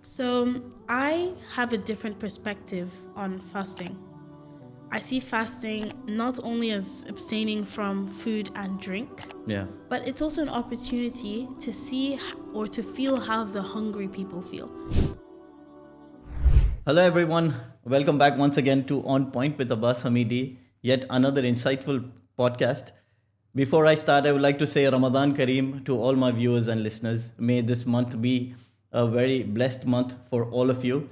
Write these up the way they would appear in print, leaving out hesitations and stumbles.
So I have a different perspective on fasting. I see fasting not only as abstaining from food and drink, Yeah. but it's also an opportunity to see or to feel how the hungry people feel. Hello, everyone. Welcome back once again to On Point with Abbas Hamidi, yet another insightful podcast. Before I start, I would like to say Ramadan Kareem to all my viewers and listeners. May this month be a very blessed month for all of you.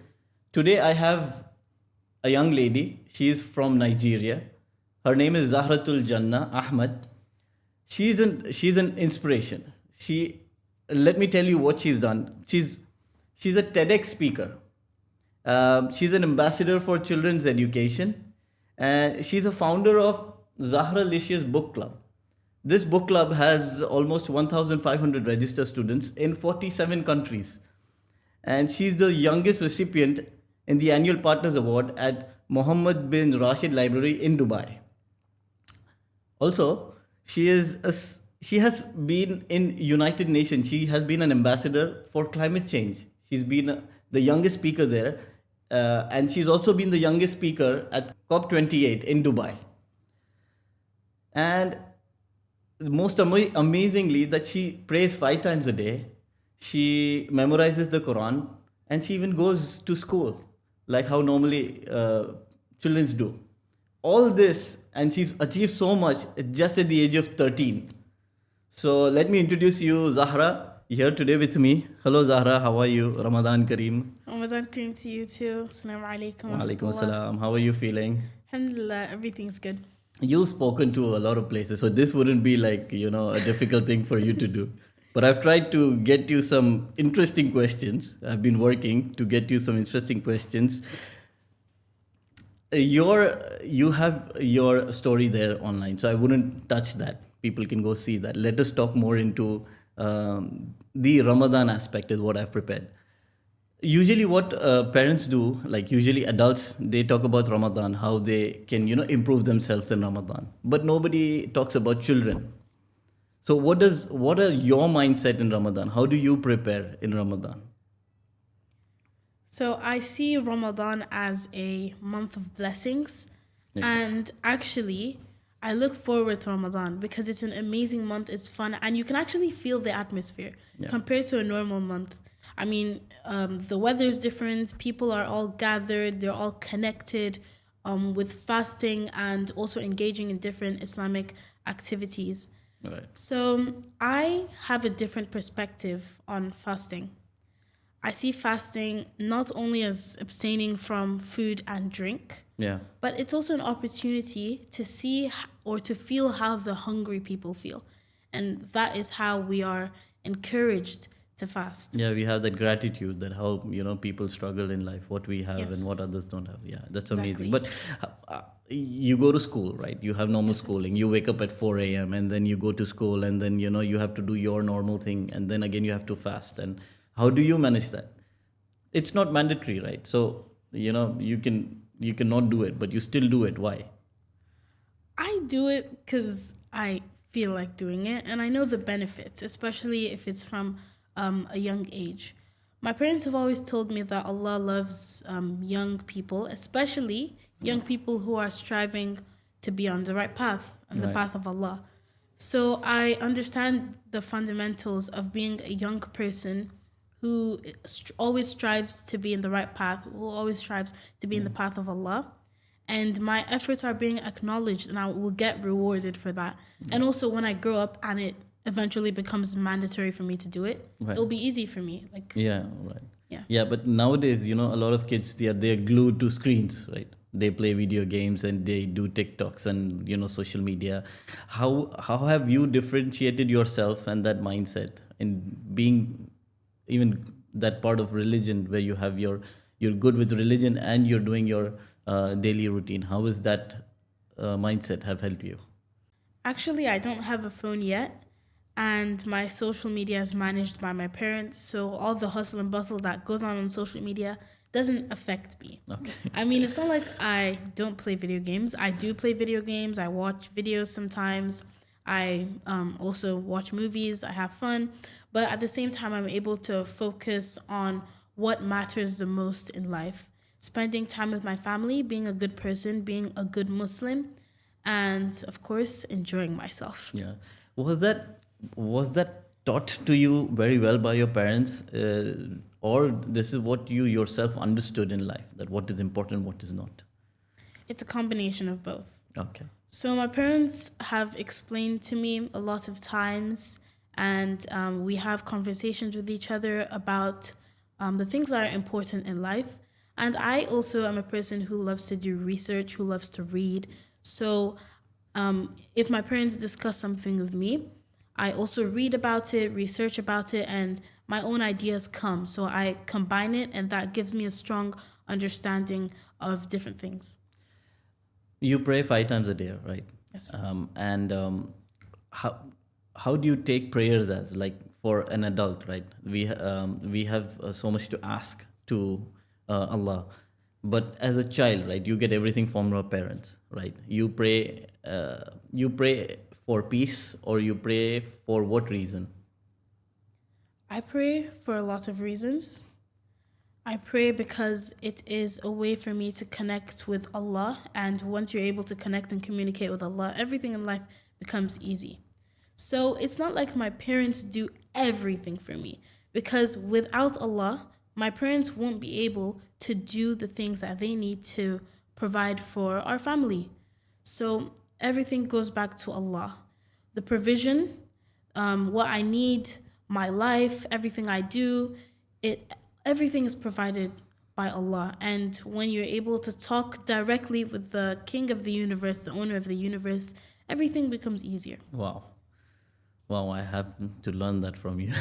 Today, I have a young lady. She is from Nigeria. Her name is Zahratul Jannah Ahmad. She's an inspiration. She Let me tell you what she's done. She's a TEDx speaker. She's an ambassador for children's education, and she's a founder of Zahra Licious Book Club. This book club has almost 1,500 registered students in 47 countries, and she's the youngest recipient in the annual Partners Award at Mohammed bin Rashid Library in Dubai. Also, she has been in United Nations. She has been an ambassador for climate change. She's been the youngest speaker there, and she's also been the youngest speaker at COP28 in Dubai. And most amazingly, that she prays 5 times a day. She memorizes the Quran, and she even goes to school, like how normally children do. All this, and she's achieved so much just at the age of 13. So let me introduce you, Zahra, here today with me. Hello, Zahra. How are you? Ramadan Kareem. Ramadan Kareem to you too. Assalamu alaikum. Wa alaikum assalam. How are you feeling? Alhamdulillah, everything's good. You've spoken to a lot of places, so this wouldn't be like, a difficult thing for you to do. But I've tried to get you some interesting questions. I've been working to get you some interesting questions. You have your story there online, so I wouldn't touch that. People can go see that. Let us talk more into the Ramadan aspect is what I've prepared. Usually what parents do, like usually adults, they talk about Ramadan, how they can improve themselves in Ramadan, but nobody talks about children. So what are your mindset in Ramadan? How do you prepare in Ramadan? So I see Ramadan as a month of blessings. Yeah. And actually, I look forward to Ramadan because it's an amazing month, it's fun, and you can actually feel the atmosphere Yeah. compared to a normal month. I mean, the weather's different, people are all gathered, they're all connected with fasting and also engaging in different Islamic activities. Right. So I have a different perspective on fasting. I see fasting not only as abstaining from food and drink, Yeah. but it's also an opportunity to see or to feel how the hungry people feel. And that is how we are encouraged to fast. Yeah, we have that gratitude that how people struggle in life, what we have Yes. and what others don't have. Yeah, that's Exactly. amazing. But you go to school, right? You have normal schooling. You wake up at 4 a.m. and then you go to school, and then you have to do your normal thing, and then again you have to fast. And how do you manage that? It's not mandatory, right? So you cannot do it, but you still do it. Why? I do it because I feel like doing it and I know the benefits, especially if it's from a young age. My parents have always told me that Allah loves young people, especially young people who are striving to be on the right path, on the Right. path of Allah. So I understand the fundamentals of being a young person who always strives to be in the right path, who always strives to be in the path of Allah. And my efforts are being acknowledged and I will get rewarded for that. And also when I grow up and it eventually becomes mandatory for me to do it, Right. it'll be easy for me. Like, Yeah, right. Yeah. Yeah, but nowadays, a lot of kids they're glued to screens, right? They play video games and they do TikToks and social media. How have you differentiated yourself and that mindset in being even that part of religion where you're good with religion and you're doing your daily routine? How is that mindset have helped you? actually, I don't have a phone yet. And my social media is managed by my parents. So all the hustle and bustle that goes on social media doesn't affect me. Okay. I mean, it's not like I don't play video games. I do play video games. I watch videos sometimes. I also watch movies. I have fun. But at the same time, I'm able to focus on what matters the most in life. Spending time with my family, being a good person, being a good Muslim, and of course, enjoying myself. Yeah. Was that taught to you very well by your parents, or this is what you yourself understood in life, that what is important, what is not? It's a combination of both. Okay. So my parents have explained to me a lot of times, and we have conversations with each other about the things that are important in life. And I also am a person who loves to do research, who loves to read. So if my parents discuss something with me, I also read about it, research about it, and my own ideas come. So I combine it, and that gives me a strong understanding of different things. You pray 5 times a day, right? Yes. And how how do you take prayers as, like, for an adult, right? We have so much to ask to Allah, but as a child, right, you get everything from your parents, right? You pray for peace, or you pray for what reason? I pray for a lot of reasons. I pray because it is a way for me to connect with Allah. And once you're able to connect and communicate with Allah, everything in life becomes easy. So it's not like my parents do everything for me, because without Allah, my parents won't be able to do the things that they need to provide for our family. So everything goes back to Allah. The provision, what I need, my life, everything I do, it everything is provided by Allah. And when you're able to talk directly with the King of the universe, the owner of the universe, everything becomes easier. Wow. Wow, I have to learn that from you.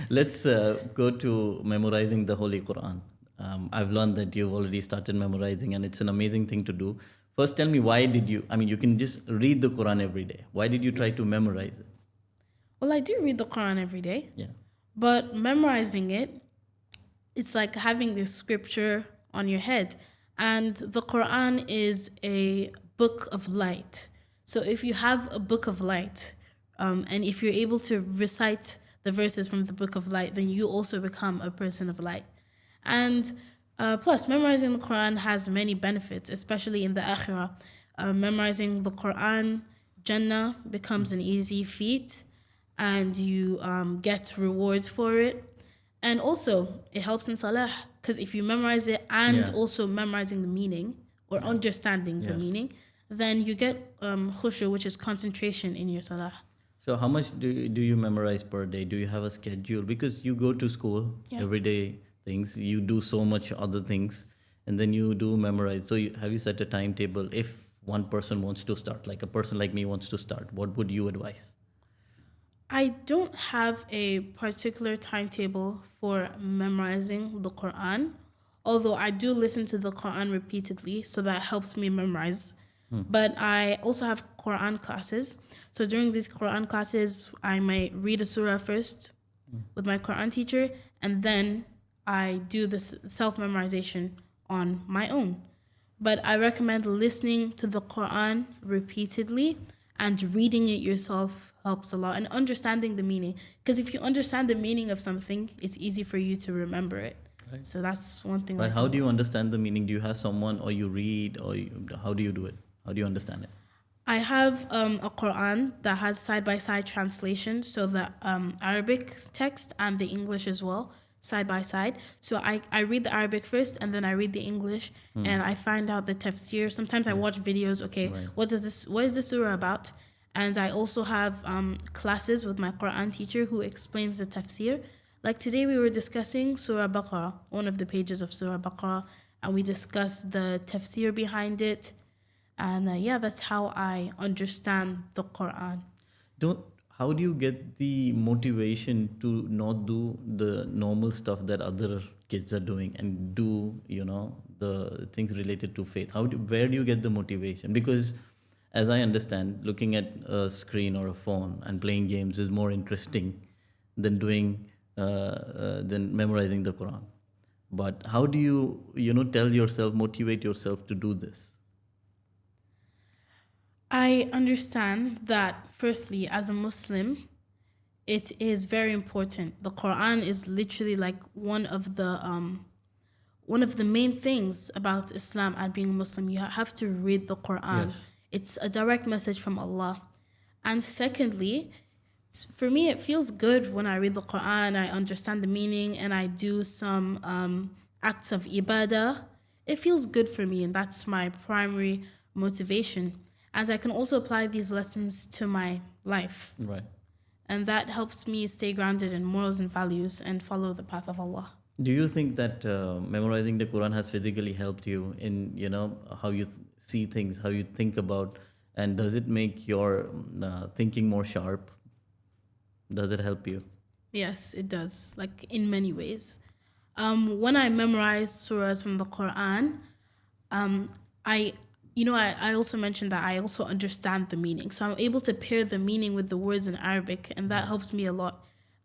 Let's go to memorizing the Holy Quran. I've learned that you've already started memorizing, and it's an amazing thing to do. First, tell me, why did you? I mean, you can just read the Quran every day. Why did you try to memorize it? Well, I do read the Quran every day, Yeah. but memorizing it, it's like having this scripture on your head. And the Quran is a book of light. So if you have a book of light, and if you're able to recite the verses from the book of light, then you also become a person of light. And plus, memorizing the Quran has many benefits, especially in the Akhirah. Memorizing the Quran, Jannah becomes an easy feat, and you get rewards for it. And also, it helps in Salah, because if you memorize it and Yeah. also memorizing the meaning or understanding the Yes. meaning, then you get khushu, which is concentration in your Salah. So how much do you memorize per day? Do you have a schedule? Because you go to school Yeah. every day, things, you do so much other things, and then you do memorize. So have you set a timetable? If one person wants to start, like a person like me wants to start, what would you advise? I don't have a particular timetable for memorizing the Quran, although I do listen to the Quran repeatedly, so that helps me memorize. But I also have Quran classes. So during these Quran classes, I might read a surah first with my Quran teacher, and then I do this self memorization on my own. But I recommend listening to the Quran repeatedly, and reading it yourself helps a lot, and understanding the meaning. Because if you understand the meaning of something, it's easy for you to remember it. Right. So that's one thing. But I how do you understand the meaning? Do you have someone, or you read, or how do you do it? How do you understand it? I have a Quran that has side by side translation, so the Arabic text and the English as well, side by side. So I read the Arabic first, and then I read the English, and I find out the tafsir. Sometimes I watch videos. Okay, Right. what is this surah about? And I also have classes with my Quran teacher who explains the tafsir. Like today, we were discussing Surah Baqarah, one of the pages of Surah Baqarah, and we discussed the tafsir behind it. And yeah, that's how I understand the Quran. Don't. How do you get the motivation to not do the normal stuff that other kids are doing, and do, the things related to faith? Where do you get the motivation? Because as I understand, looking at a screen or a phone and playing games is more interesting than than memorizing the Quran. But how do you tell yourself, motivate yourself to do this? I understand that, firstly, as a Muslim, It is very important. The Quran is literally like one of the main things about Islam and being Muslim. You have to read the Quran. Yes. It's a direct message from Allah. And secondly, for me, it feels good when I read the Quran, I understand the meaning, and I do some acts of ibadah. It feels good for me, and that's my primary motivation. And I can also apply these lessons to my life. Right. And that helps me stay grounded in morals and values and follow the path of Allah. Do you think that memorizing the Quran has physically helped you in, how you see things, how you think about, and does it make your thinking more sharp? Does it help you? Yes, it does, like in many ways. When I memorize surahs from the Quran, I I also mentioned that I also understand the meaning. So I'm able to pair the meaning with the words in Arabic, and that helps me a lot.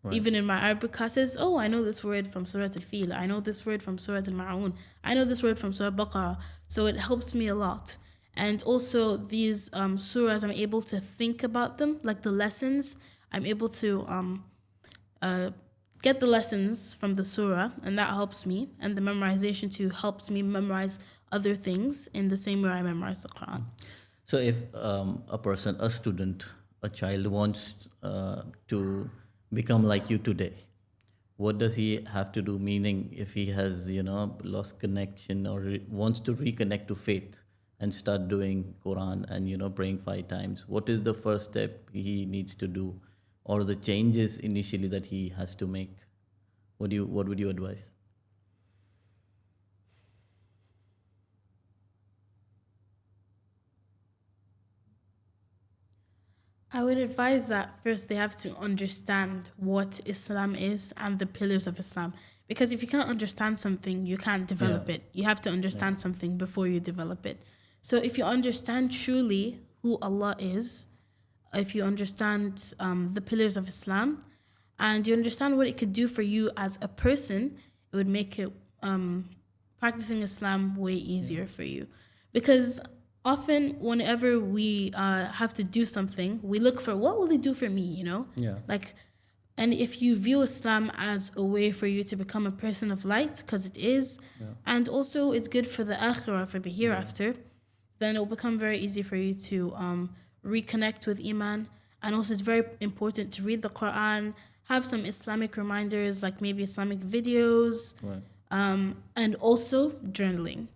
Right. Even in my Arabic classes, oh, I know this word from Surah Al-Fil. I know this word from Surah Al-Ma'un. I know this word from Surah Baqarah. So it helps me a lot. And also these surahs, I'm able to think about them, like the lessons. I'm able to get the lessons from the surah, and that helps me. And the memorization too helps me memorize other things in the same way I memorize the Quran. So if a person, a student, a child wants to become like you today, what does he have to do? Meaning, if he has, lost connection or wants to reconnect to faith and start doing Quran and, praying 5 times, what is the first step he needs to do, or the changes initially that he has to make? What would you advise? I would advise that first they have to understand what Islam is and the pillars of Islam. Because if you can't understand something, you can't develop Yeah. it. You have to understand something before you develop it. So if you understand truly who Allah is, if you understand the pillars of Islam, and you understand what it could do for you as a person, it would make it practicing Islam way easier for you. Because often, whenever we have to do something, we look for what will it do for me. Yeah. Like, and if you view Islam as a way for you to become a person of light, because it is, and also it's good for the akhirah, for the hereafter, then it will become very easy for you to reconnect with Iman. And also, it's very important to read the Quran, have some Islamic reminders, like maybe Islamic videos, Right. and also journaling.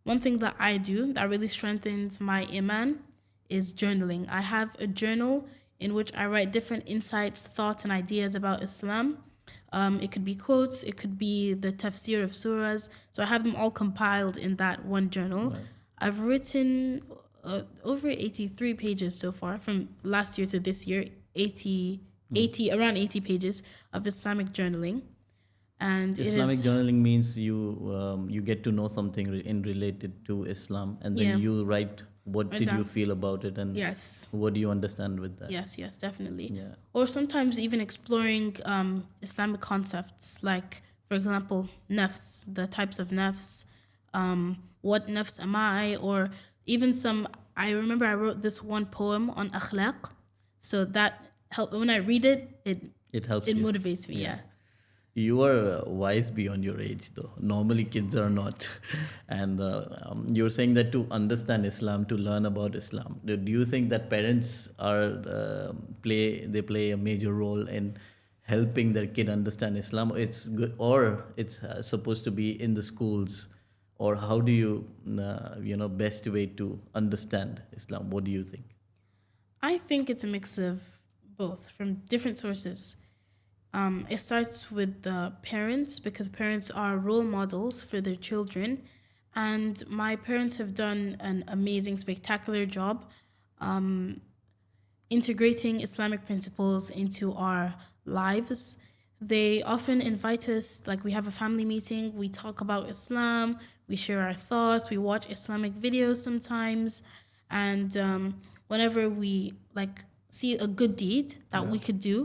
One thing that I do that really strengthens my Iman is journaling. I have a journal in which I write different insights, thoughts, and ideas about Islam. It could be quotes, it could be the tafsir of surahs. So I have them all compiled in that one journal. Right. I've written over 83 pages so far, from last year to this year, 80, around 80 pages of Islamic journaling. And Islamic it is, journaling means you get to know something in related to Islam, and then Yeah. you write what Write did you down. feel about it, and yes. what do you understand with that? Yes, definitely. Yeah. Or sometimes even exploring Islamic concepts, like, for example, nafs, the types of nafs, what nafs am I, or even I remember I wrote this one poem on akhlaq, so that when I read it, It helps it you. motivates me, yeah. You are wise beyond your age, though. Normally, kids are not. And you're saying that to understand Islam, to learn about Islam, do you think that parents play a major role in helping their kid understand Islam? It's good, or it's supposed to be in the schools, or how do you, best way to understand Islam? What do you think? I think it's a mix of both from different sources. It starts with the parents, because parents are role models for their children. And my parents have done an amazing, spectacular job integrating Islamic principles into our lives. They often invite us, like we have a family meeting, we talk about Islam, we share our thoughts, we watch Islamic videos sometimes. And whenever we see a good deed that we could do,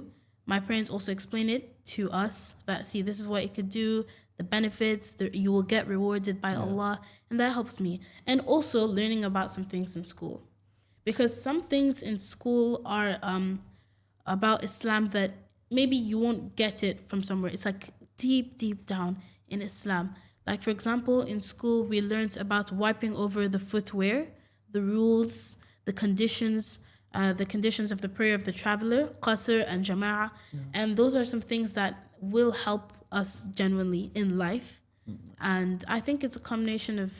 my parents also explain it to us that, see, this is what it could do, the benefits, you will get rewarded by Allah. And that helps me. And also learning about some things in school. Because some things in school are about Islam that maybe you won't get it from somewhere. It's like deep, deep down in Islam. Like, for example, in school, we learned about wiping over the footwear, the rules, the conditions of the prayer of the traveler, qasr and jama'ah. And those are some things that will help us genuinely in life. And I think it's a combination of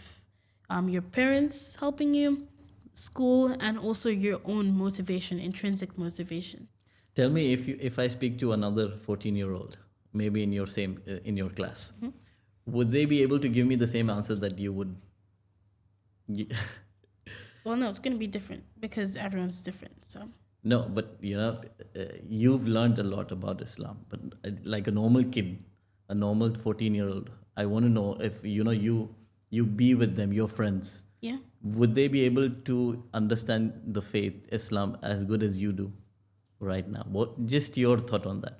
your parents helping you, school, and also your own motivation, intrinsic motivation. Tell me, if I speak to another 14-year-old, maybe in your class, would they be able to give me the same answer that you would? Well, no, it's going to be different because everyone's different. So, No, but you've learned a lot about Islam. But like a normal kid, a normal 14-year-old, I want to know if you be with them, your friends. yeah. Would they be able to understand the faith, Islam, as good as you do right now? What just your thought on that?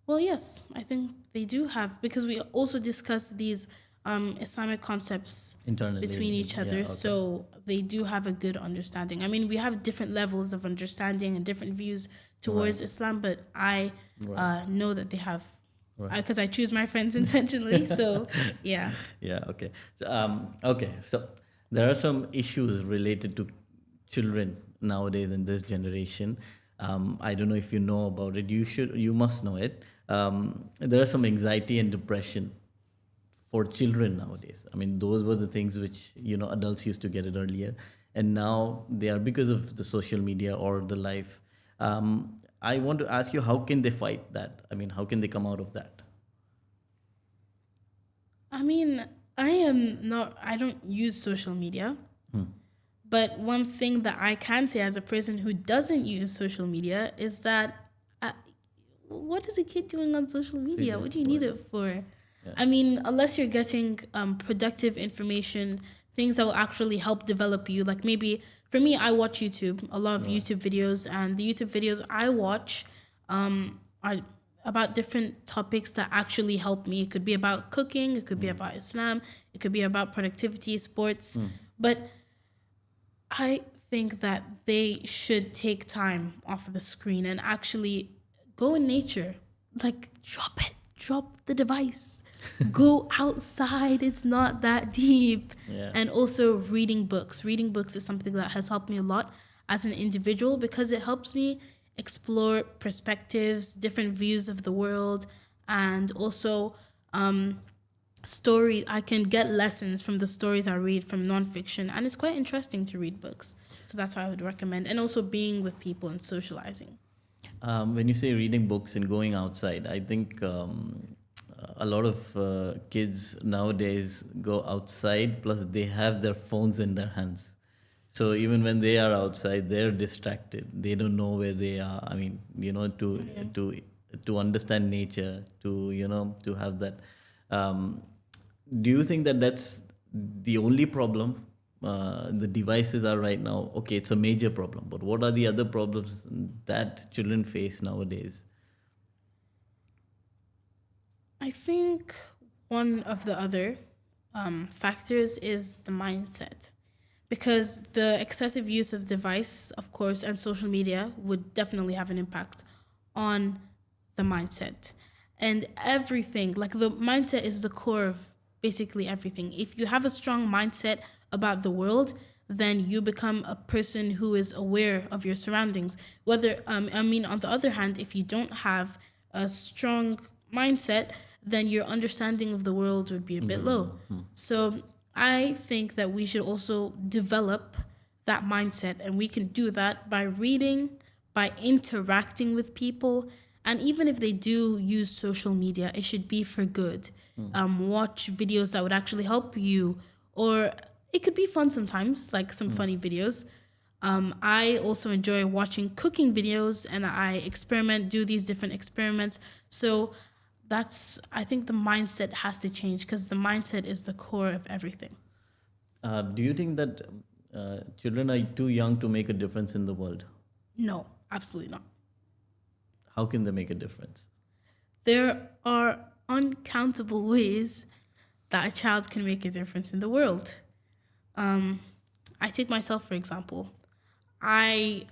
Well, yes, I think they do have, because we also discuss these Islamic concepts Internally, between each yeah, other. okay. So they do have a good understanding. I mean, we have different levels of understanding and different views towards Islam, but I know that they have, because I choose my friends intentionally. So, yeah. Yeah, okay. So there are some issues related to children nowadays in this generation. I don't know if you know about it. You must know it. There are some anxiety and depression for children nowadays. I mean, those were the things which adults used to get it earlier, and now they are, because of the social media or the life. I want to ask you, how can they fight that? I mean, how can they come out of that? I mean, I don't use social media. But one thing that I can say as a person who doesn't use social media is that what is a kid doing on social media? What do you need it for? Yeah. I mean, unless you're getting productive information, things that will actually help develop you. Like maybe for me, I watch YouTube, a lot of YouTube videos, and the YouTube videos I watch are about different topics that actually help me. It could be about cooking, it could be about Islam, it could be about productivity, sports. But I think that they should take time off of the screen and actually go in nature. Like, drop the device, go outside. It's not that deep. Yeah. And also reading books. Reading books is something that has helped me a lot as an individual, because it helps me explore perspectives, different views of the world, and also story. I can get lessons from the stories I read from nonfiction, and it's quite interesting to read books. So that's why I would recommend, and also being with people and socializing. When you say reading books and going outside, I think a lot of kids nowadays go outside, plus they have their phones in their hands. So even when they are outside, they're distracted. They don't know where they are. I mean, to understand nature, to have that. Do you think that that's the only problem the devices are right now? Okay, it's a major problem, but what are the other problems that children face nowadays? I think one of the other factors is the mindset, because the excessive use of device, of course, and social media would definitely have an impact on the mindset. And everything, like the mindset is the core of basically everything. If you have a strong mindset about the world, then you become a person who is aware of your surroundings. Whether, on the other hand, if you don't have a strong mindset, then your understanding of the world would be a bit low. So I think that we should also develop that mindset, and we can do that by reading, by interacting with people. And even if they do use social media, it should be for good. Watch videos that would actually help you, or it could be fun sometimes, like some funny videos. I also enjoy watching cooking videos, and I do these different experiments. So I think the mindset has to change, because the mindset is the core of everything. Do you think that children are too young to make a difference in the world? No, absolutely not. How can they make a difference? There are uncountable ways that a child can make a difference in the world. I take myself, for example. I'm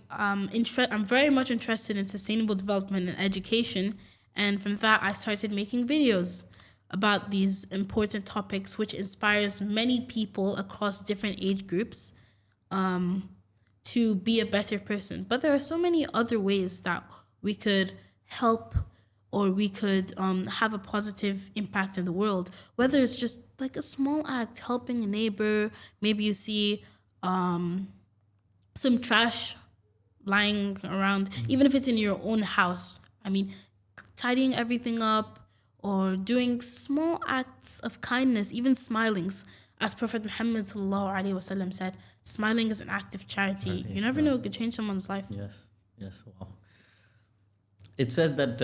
very much interested in sustainable development and education, and from that I started making videos about these important topics, which inspires many people across different age groups to be a better person. But there are so many other ways that we could help, or we could have a positive impact in the world, whether it's just like a small act, helping a neighbor. Maybe you see some trash lying around, even if it's in your own house. I mean, tidying everything up or doing small acts of kindness, even smiling. As Prophet Muhammad sallallahu alaihi wasallam said, smiling is an act of charity. You never know, it could change someone's life. Yes, yes, wow. It says that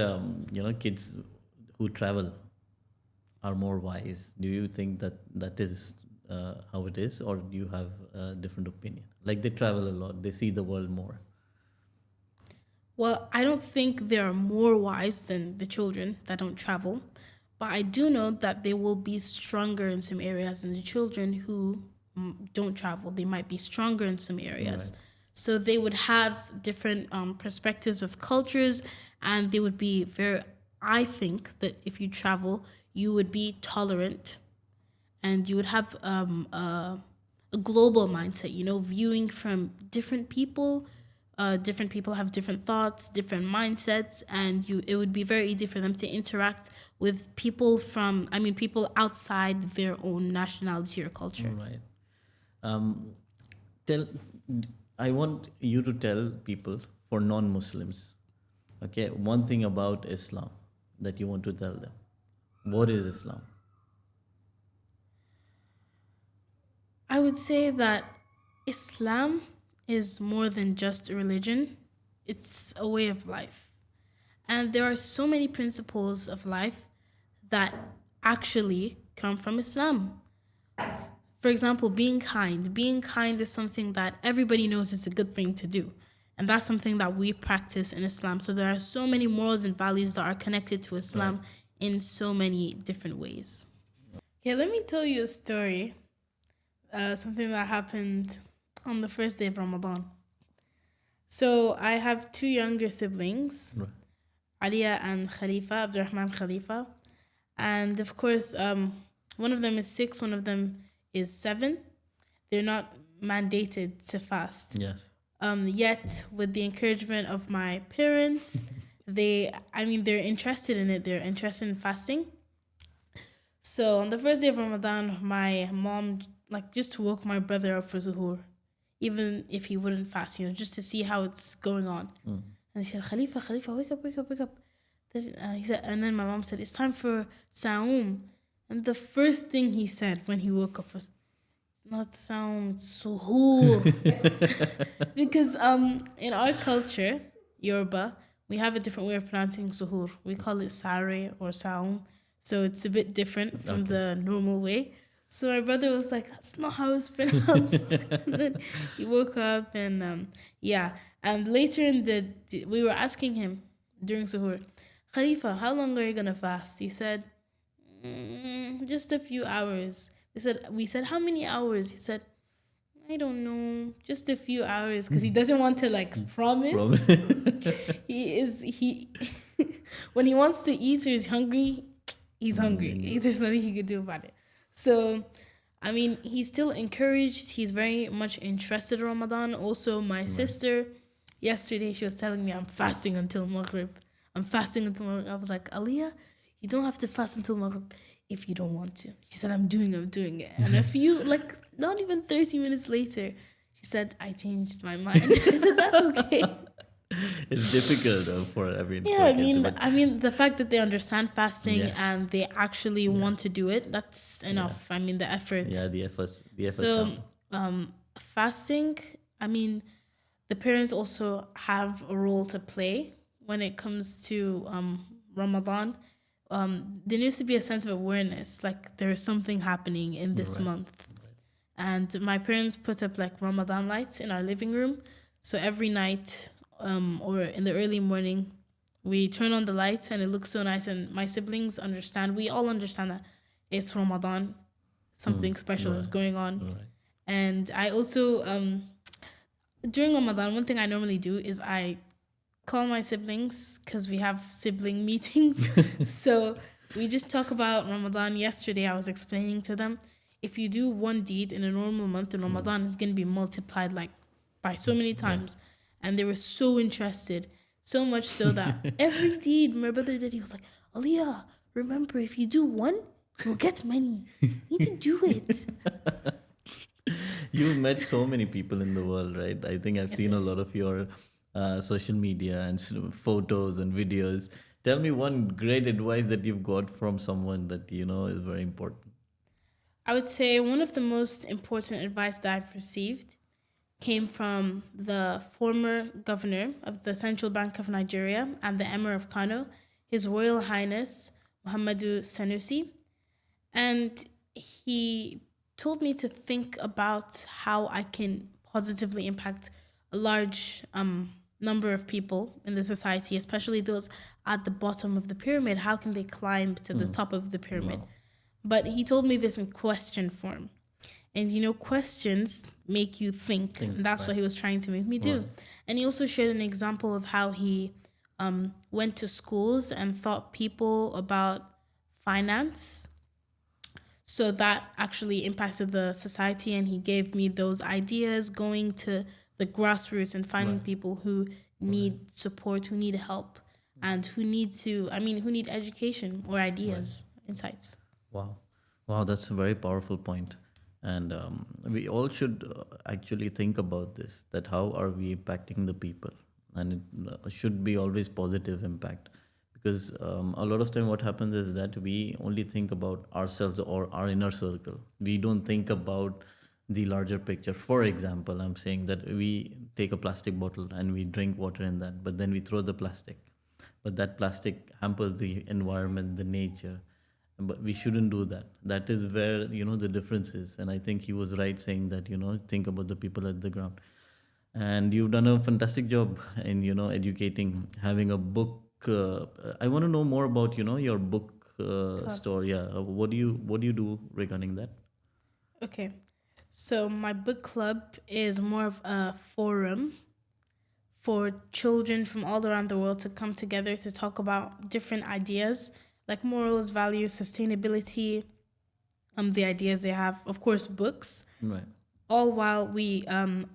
kids who travel are more wise. Do you think that that is how it is, or do you have a different opinion? Like they travel a lot, they see the world more. Well, I don't think they are more wise than the children that don't travel, but I do know that they will be stronger in some areas than the children who don't travel. They might be stronger in some areas. Right. So they would have different perspectives of cultures, and they would be very, I think that if you travel, you would be tolerant, and you would have a global mindset, viewing from different people. Different people have different thoughts, different mindsets, and it would be very easy for them to interact with people outside their own nationality or culture. All right. Tell. I want you to tell people, for non-Muslims, okay, one thing about Islam that you want to tell them. What is Islam? I would say that Islam is more than just a religion. It's a way of life. And there are so many principles of life that actually come from Islam. For example, being kind. Being kind is something that everybody knows is a good thing to do. And that's something that we practice in Islam. So there are so many morals and values that are connected to Islam in so many different ways. Okay, let me tell you a story. Something that happened on the first day of Ramadan. So I have two younger siblings, Aliya and Khalifa, Abdurrahman Khalifa. And of course, one of them is 6, one of them is 7. They're not mandated to fast. Yes. Yet, with the encouragement of my parents, they're interested in it. They're interested in fasting. So on the first day of Ramadan, my mom just woke my brother up for suhoor, even if he wouldn't fast, just to see how it's going on. And he said, Khalifa, wake up, wake up, wake up. He said, and then my mom said, it's time for Saum. And the first thing he said when he woke up was, it's not Saum, it's suhoor. Because in our culture, Yoruba, we have a different way of pronouncing suhoor. We call it sare or Saum. So it's a bit different from the normal way. So my brother was like, that's not how it's pronounced. And then he woke up and And later we were asking him during suhoor, Khalifa, how long are you going to fast? He said, just a few hours. We said, how many hours? He said, I don't know, just a few hours. Because he doesn't want to promise. He when he wants to eat or he's hungry, he's hungry. There's nothing he could do about it. So, he's still encouraged. He's very much interested in Ramadan. Also, my sister, yesterday, she was telling me, I'm fasting until Maghrib. I was like, Aliyah, you don't have to fast until Maghrib if you don't want to. She said, I'm doing it. And a few, not even 30 minutes later, she said, I changed my mind. I said, that's okay. It's difficult for everyone. Yeah, the fact that they understand fasting and they actually want to do it, that's enough. The effort. Yeah, the efforts. So, fasting, the parents also have a role to play when it comes to Ramadan. There needs to be a sense of awareness, there is something happening in this month. And my parents put up Ramadan lights in our living room. So every night, or in the early morning, we turn on the lights and it looks so nice. And my siblings we all understand that it's Ramadan, something special is going on. And I also, During Ramadan, one thing I normally do is I call my siblings because we have sibling meetings. So we just talk about Ramadan. Yesterday, I was explaining to them if you do one deed in a normal month in Ramadan, it's going to be multiplied like by so many times. And they were so interested, so much so that every deed my brother did, he was like, Aliyah, remember, if you do one, you'll get many. You need to do it. You've met so many people in the world, right? I think I've Yes, seen a sir. lot of your social media and photos and videos. Tell me one great advice that you've got from someone that you know is very important. I would say one of the most important advice that I've received came from the former governor of the Central Bank of Nigeria and the Emir of Kano, His Royal Highness Muhammadu Sanusi. And he told me to think about how I can positively impact a large number of people in the society, especially those at the bottom of the pyramid. How can they climb to the top of the pyramid? But he told me this in question form. And you know, questions make you think. And that's what he was trying to make me do. And he also shared an example of how he went to schools and taught people about finance. So that actually impacted the society. And he gave me those ideas going to the grassroots and finding people who need support, who need help, and who need to, who need education or ideas, insights. Wow. Wow, that's a very powerful point. And we all should actually think about this, that how are we impacting the people? And it should be always positive impact. Because a lot of time what happens is that we only think about ourselves or our inner circle. We don't think about the larger picture. For example, I'm saying that we take a plastic bottle and we drink water in that, but then we throw the plastic. But that plastic hampers the environment, the nature, but we shouldn't do that. That is where the difference is. And I think he was right saying that think about the people at the ground. And you've done a fantastic job in educating, having a book. I want to know more about your book Club. store. Yeah, what do you do regarding that? Okay. So my book club is more of a forum for children from all around the world to come together to talk about different ideas like morals, values, sustainability, the ideas they have, of course, books, Right. all while we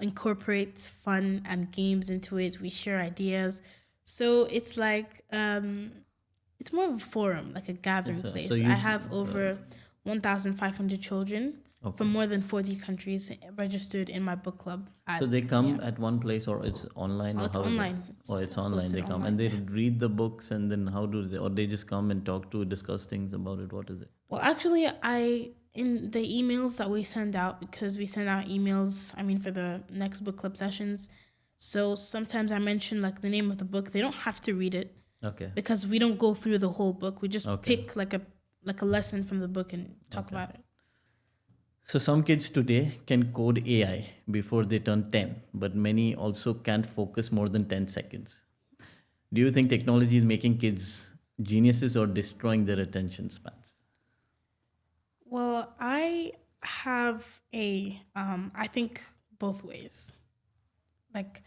incorporate fun and games into it. We share ideas. So it's like, it's more of a forum, like a gathering So place. you I have over 1,500 children okay. from more than 40 countries registered in my book club. So they come at one place, or it's online, Oh, or it's how is it? online. Oh, it's online. hosted They come online, and they yeah. read the books, and then how do they, or they just come and talk to discuss things about it? What is it? Well, actually, in the emails that we send out, because we send out emails, for the next book club sessions. So sometimes I mention like the name of the book. They don't have to read it Okay. because we don't go through the whole book. We just Okay. pick like a lesson from the book and talk Okay. about it. So some kids today can code AI before they turn 10, but many also can't focus more than 10 seconds. Do you think technology is making kids geniuses or destroying their attention spans? Well, I have I think both ways. Like,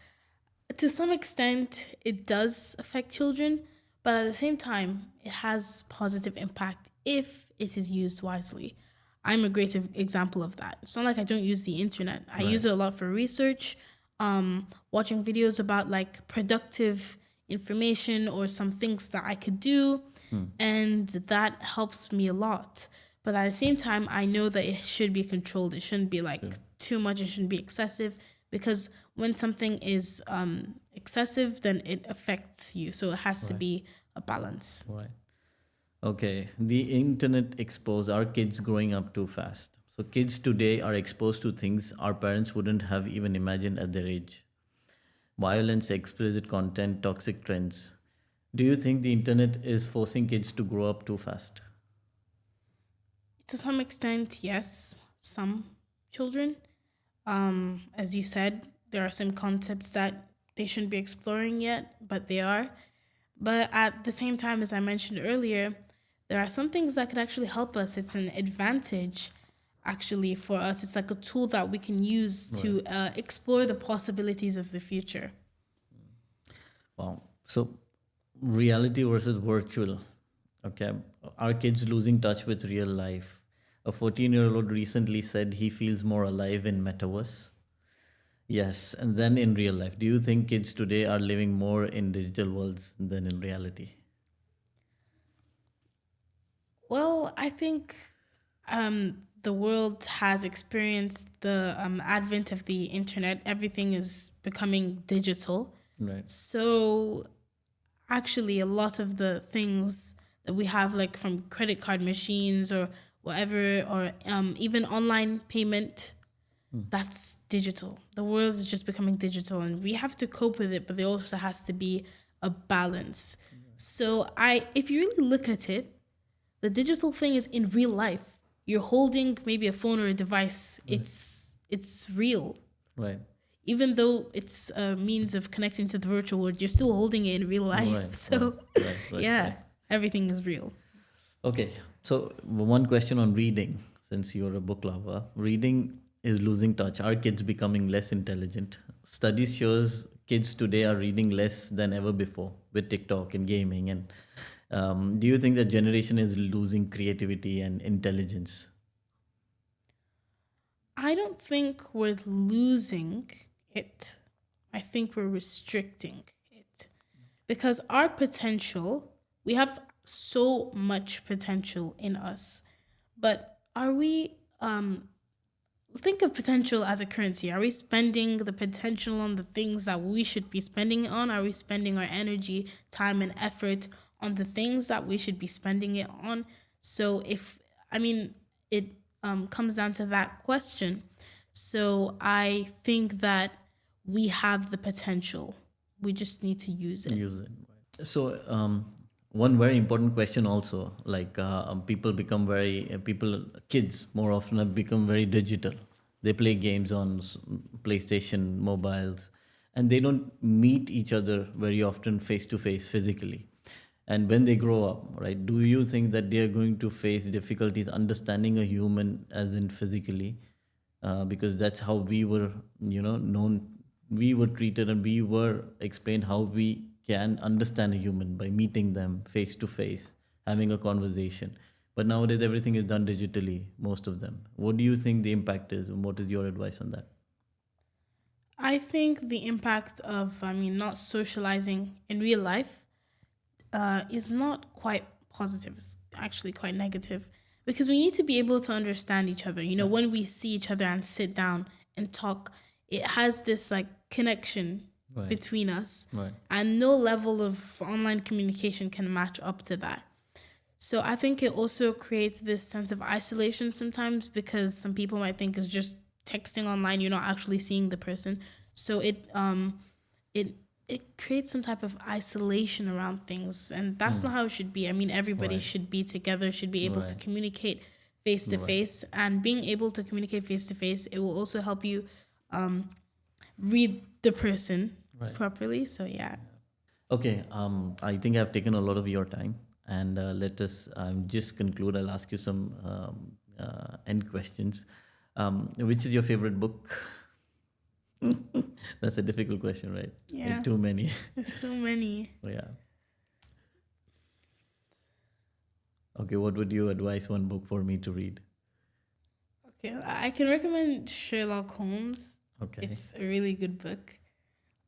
to some extent, it does affect children, but at the same time, it has positive impact if it is used wisely. I'm a great example of that. It's not like I don't use the internet. I use it a lot for research, watching videos about like productive information or some things that I could do, and that helps me a lot. But at the same time, I know that it should be controlled. It shouldn't be like too much. It shouldn't be excessive because when something is excessive, then it affects you. So it has to be a balance. Right. Okay. The internet exposed our kids growing up too fast. So kids today are exposed to things our parents wouldn't have even imagined at their age. Violence, explicit content, toxic trends. Do you think the internet is forcing kids to grow up too fast? To some extent, yes, some children. As you said, there are some concepts that they shouldn't be exploring yet, but they are. But at the same time, as I mentioned earlier, there are some things that could actually help us. It's an advantage. actually for us. It's like a tool that we can use to explore the possibilities of the future. Wow. So, reality versus virtual. Okay. Are kids losing touch with real life? A 14-year-old recently said he feels more alive in metaverse. Yes, and then in real life. Do you think kids today are living more in digital worlds than in reality? Well, I think the world has experienced the advent of the internet. Everything is becoming digital. Right. So actually a lot of the things that we have, like from credit card machines or whatever, or even online payment, that's digital. The world is just becoming digital and we have to cope with it, but there also has to be a balance. So if you really look at it, the digital thing is in real life. You're holding maybe a phone or a device. It's real. Right. Even though it's a means of connecting to the virtual world, you're still holding it in real life. Right. So, yeah, Right. everything is real. Okay. So, one question on reading, since you're a book lover. Reading is losing touch. Are kids becoming less intelligent? Studies shows kids today are reading less than ever before with TikTok and gaming. And do you think that generation is losing creativity and intelligence? I don't think we're losing it. I think we're restricting it. Because our potential, we have so much potential in us. But are we think of potential as a currency. Are we spending the potential on the things that we should be spending it on? Are we spending our energy, time, and effort on the things that we should be spending it on? So it comes down to that question. So I think that we have the potential. We just need to use it. Use it. Right. So, one very important question also, like people become kids more often have become very digital. They play games on PlayStation, mobiles, and they don't meet each other very often face to face physically. And when they grow up, right, do you think that they are going to face difficulties understanding a human as in physically? Because that's how we were, known, we were treated, and we were explained how we can understand a human by meeting them face to face, having a conversation. But nowadays, everything is done digitally, most of them. What do you think the impact is, and what is your advice on that? I think the impact of, not socializing in real life is not quite positive. It's actually quite negative because we need to be able to understand each other. You know, when we see each other and sit down and talk, it has this like connection Right. between us, Right. and no level of online communication can match up to that. So I think it also creates this sense of isolation sometimes because some people might think it's just texting online, you're not actually seeing the person. So it creates some type of isolation around things, and that's not how it should be. I mean, everybody Right. should be together, should be able to Right. communicate face to face, and being able to communicate face to face, it will also help you read the person Right. properly. So yeah. Okay, I think I've taken a lot of your time, and let us just conclude. I'll ask you some end questions. Which is your favorite book? That's a difficult question, right? Yeah. Like too many. There's so many. Yeah. Okay, what would you advise one book for me to read? Okay, I can recommend Sherlock Holmes. Okay. It's a really good book.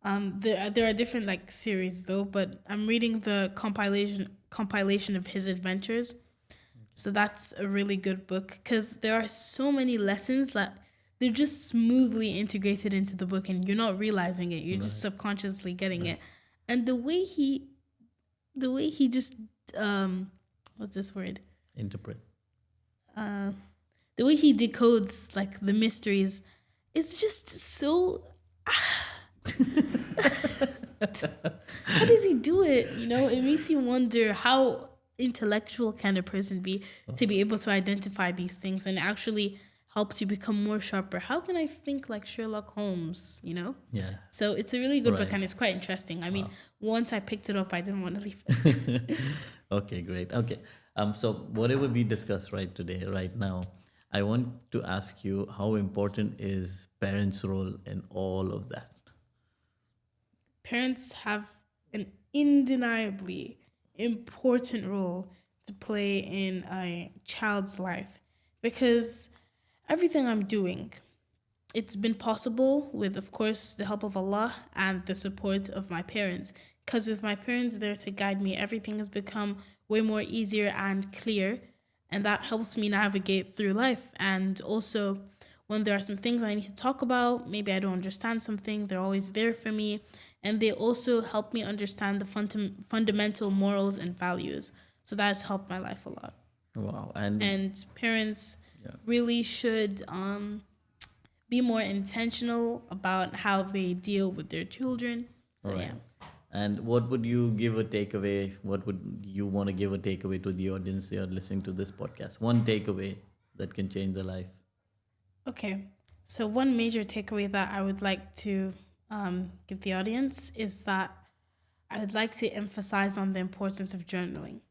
There are different like series though, but I'm reading the compilation of his adventures. So that's a really good book because there are so many lessons that they're just smoothly integrated into the book, and you're not realizing it. You're just subconsciously getting it, and the way he just what's this word? Interpret. The way he decodes like the mysteries, it's just so. How does he do it? You know, it makes you wonder how intellectual can a person be to be able to identify these things, and actually helps you become more sharper. How can I think like Sherlock Holmes? You know. Yeah. So it's a really good book, Right. and it's quite interesting. I mean, once I picked it up, I didn't want to leave it. Okay, great. Okay. So whatever we discussed right now, I want to ask you, how important is parents' role in all of that? Parents have an undeniably important role to play in a child's life because everything I'm doing, it's been possible with, of course, the help of Allah and the support of my parents. Because with my parents there to guide me, everything has become way more easier and clear, and that helps me navigate through life. And also, when there are some things I need to talk about, maybe I don't understand something, they're always there for me, and they also help me understand the fundamental morals and values. So that has helped my life a lot. Wow. And And parents yeah, really should be more intentional about how they deal with their children. all So right. yeah. And what would you give a takeaway? What would you want to give a takeaway to the audience you're listening to this podcast? One takeaway that can change their life. Okay. So one major takeaway that I would like to give the audience is that I would like to emphasize on the importance of journaling.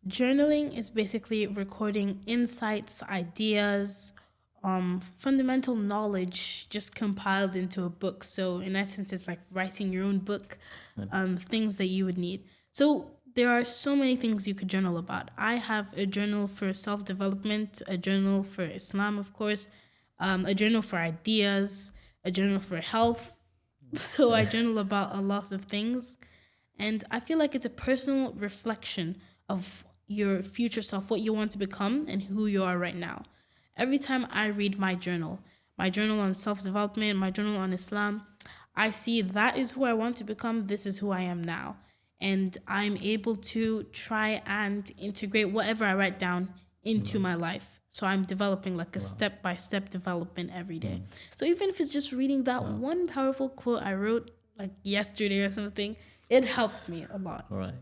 Journaling is basically recording insights, ideas, fundamental knowledge just compiled into a book. So in essence, it's like writing your own book, things that you would need. So there are so many things you could journal about. I have a journal for self-development, a journal for Islam, of course, a journal for ideas, a journal for health. So I journal about a lot of things. And I feel like it's a personal reflection of your future self, what you want to become, and who you are right now. Every time I read my journal on self development, my journal on Islam, I see that is who I want to become. This is who I am now. And I'm able to try and integrate whatever I write down into my life. So I'm developing like a step by step development every day. So even if it's just reading that one powerful quote I wrote like yesterday or something, it helps me a lot. All right.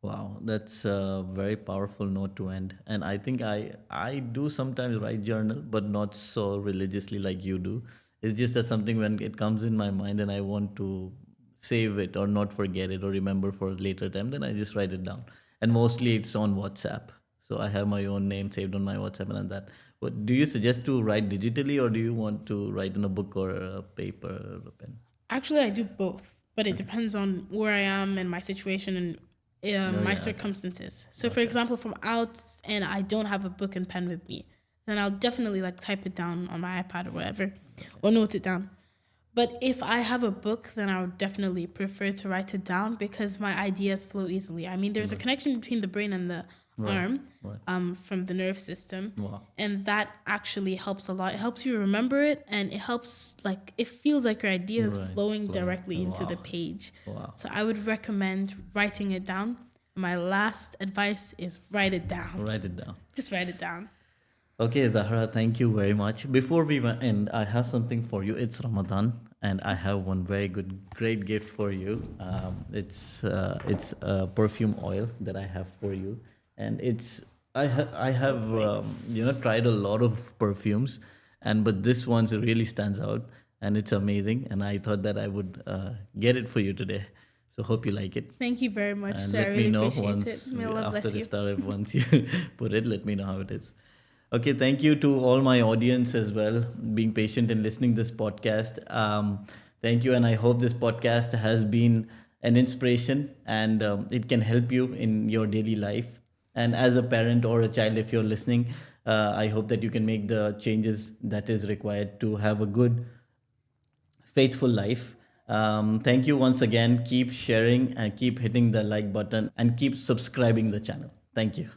Wow, that's a very powerful note to end. And I think I do sometimes write journal, but not so religiously like you do. It's just that something when it comes in my mind and I want to save it or not forget it or remember for a later time, then I just write it down. And mostly it's on WhatsApp. So I have my own name saved on my WhatsApp and that. What do you suggest to write digitally, or do you want to write in a book or a paper or a pen? Actually, I do both, but it depends on where I am and my situation and Oh my yeah, circumstances. So, for example, if I'm out and I don't have a book and pen with me, then I'll definitely like type it down on my iPad or whatever, or note it down. But if I have a book, then I would definitely prefer to write it down because my ideas flow easily. I mean, there's a connection between the brain and the arm right. from the nerve system. Wow. And that actually helps a lot. It helps you remember it and it helps, like, it feels like your idea is Right, flowing flowing. directly into the Wow. page. Wow. So I would recommend writing it down. My last advice is write it down. Write it down. Just write it down. Okay, Zahra, thank you very much. Before we end, I have something for you. It's Ramadan, and I have one very great gift for you. It's a perfume oil that I have for you, and I have tried a lot of perfumes, but this one really stands out, and it's amazing. And I thought that I would get it for you today. So hope you like it. Thank you very much, And sir. I let me really know appreciate once it. May Allah after bless you. iftar, once you put it, let me know how it is. Okay, thank you to all my audience as well, being patient and listening this podcast. Thank you, and I hope this podcast has been an inspiration and it can help you in your daily life. And as a parent or a child, if you're listening, I hope that you can make the changes that is required to have a good, faithful life. Thank you once again. Keep sharing and keep hitting the like button and keep subscribing the channel. Thank you.